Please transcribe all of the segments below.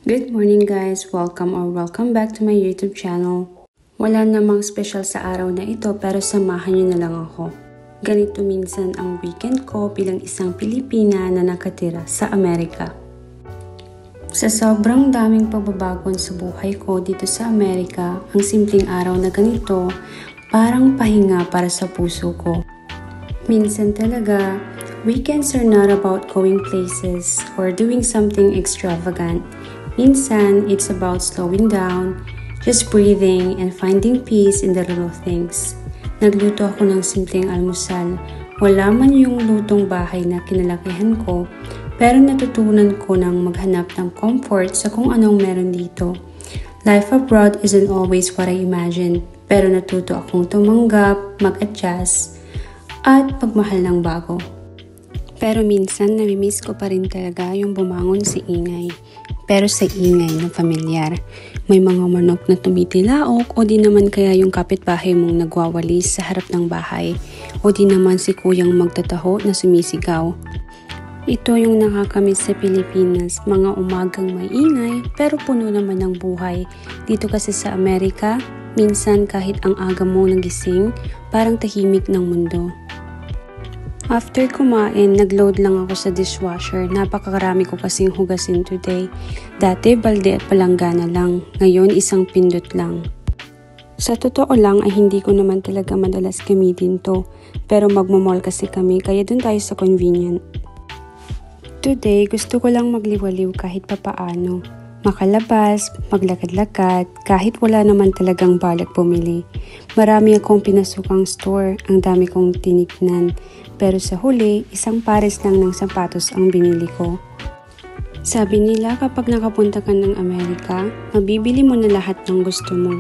Good morning guys! Welcome back to my YouTube channel. Wala namang special sa araw na ito pero samahan niyo na lang ako. Ganito minsan ang weekend ko bilang isang Pilipina na nakatira sa Amerika. Sa sobrang daming pagbabago sa buhay ko dito sa Amerika, ang simpleng araw na ganito parang pahinga para sa puso ko. Minsan talaga, weekends are not about going places or doing something extravagant. Minsan, it's about slowing down, just breathing, and finding peace in the little things. Nagluto ako ng simpleng almusal. Wala man yung lutong bahay na kinalakihan ko, pero natutunan ko ng maghanap ng comfort sa kung anong meron dito. Life abroad isn't always what I imagined, pero natuto akong tumanggap, mag-adjust, at pagmahal ng bago. Pero minsan, namimiss ko pa rin talaga yung bumangon sa ingay. Pero sa ingay ng pamilyar. May mga manok na tumitilaok o di naman kaya yung kapitbahay mong nagwawalis sa harap ng bahay o di naman si kuyang magtataho na sumisigaw. Ito yung nakakamiss sa Pilipinas, mga umagang maingay pero puno naman ng buhay. Dito kasi sa Amerika, minsan kahit ang aga mo nagising, parang tahimik ng mundo. After kumain, nagload lang ako sa dishwasher. Napakarami ko kasing hugasin today. Dati, balde at palanggana lang. Ngayon, isang pindot lang. Sa totoo lang ay hindi ko naman talaga madalas gamitin to. Pero magmamall kasi kami, kaya dun tayo sa convenient. Today, gusto ko lang magliwaliw kahit papaano. Makalabas, maglakad-lakad, kahit wala naman talagang balak bumili. Marami akong pinasukang store, ang dami kong tinignan. Pero sa huli, isang pares lang ng sapatos ang binili ko. Sabi nila kapag nakapunta ka ng Amerika, mabibili mo na lahat ng gusto mo.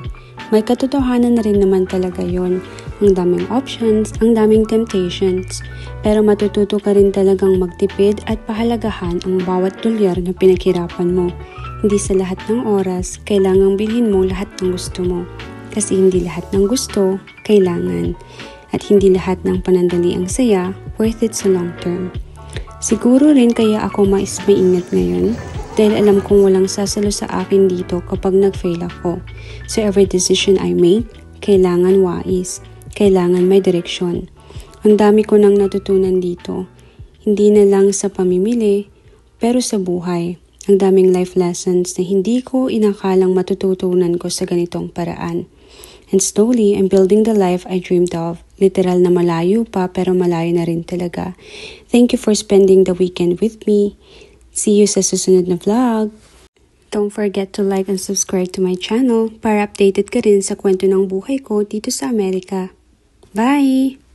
May katotohanan na rin naman talaga yon. Ang daming options, ang daming temptations. Pero matututo ka rin talagang magtipid at pahalagahan ang bawat dolyar na pinaghirapan mo. Hindi sa lahat ng oras, kailangang bilhin mo lahat ng gusto mo. Kasi hindi lahat ng gusto, kailangan. At hindi lahat ng panandali ang saya, worth it sa long term. Siguro rin kaya ako maingat ngayon dahil alam kong walang sasalo sa akin dito kapag nag-fail ako. So every decision I make, kailangan wais, kailangan may direksyon. Ang dami ko nang natutunan dito, hindi na lang sa pamimili, pero sa buhay. Ang daming life lessons na hindi ko inakalang matututunan ko sa ganitong paraan. And slowly, I'm building the life I dreamed of. Literal na malayo pa pero malayo na rin talaga. Thank you for spending the weekend with me. See you sa susunod na vlog. Don't forget to like and subscribe to my channel para updated ka rin sa kwento ng buhay ko dito sa Amerika. Bye!